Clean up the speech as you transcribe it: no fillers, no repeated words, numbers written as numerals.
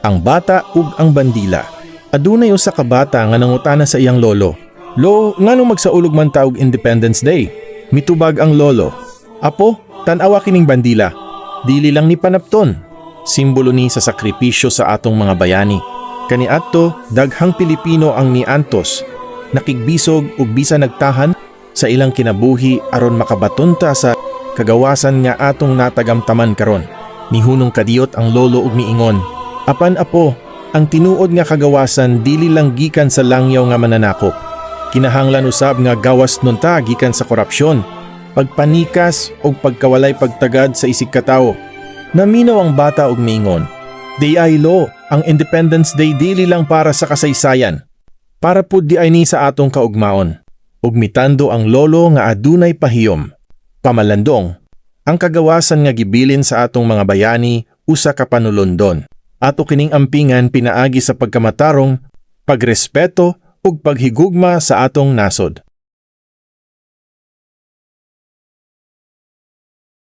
Ang bata ug ang bandila. Adunay usa ka bata nga nangutana sa iyang lolo, "Lo, nganong magsaulog man ta og Independence Day?" Mitubag ang lolo, "Apo, tan-awa kining bandila. Dili lang ni panapton. Simbolo ni sa sakripisyo sa atong mga bayani. Kaniadto, daghang Pilipino ang niantos, nakigbisog ug bisan nagtahan sa ilang kinabuhi aron makabatunta sa kagawasan nga atong natagamtaman karon." Nihunong kadiyot ang lolo ug miingon, "Apan apo, ang tinuod nga kagawasan dili lang gikan sa langyaw nga mananakop. Kinahanglan usab nga gawas nun ta gikan sa korupsyon, pagpanikas o pagkawalay pagtagad sa isig katawo." Naminaw ang bata og miingon, "Di ay lo, ang Independence Day dili lang para sa kasaysayan. Para pud di ay ni sa atong kaugmaon." Ug mitando ang lolo nga adunay pahiyom. Pamalandong, ang kagawasan nga gibilin sa atong mga bayani usa ka panulundon. Ato kining ampingan pinaagi sa pagkamatarong, pagrespeto ug paghigugma sa atong nasod.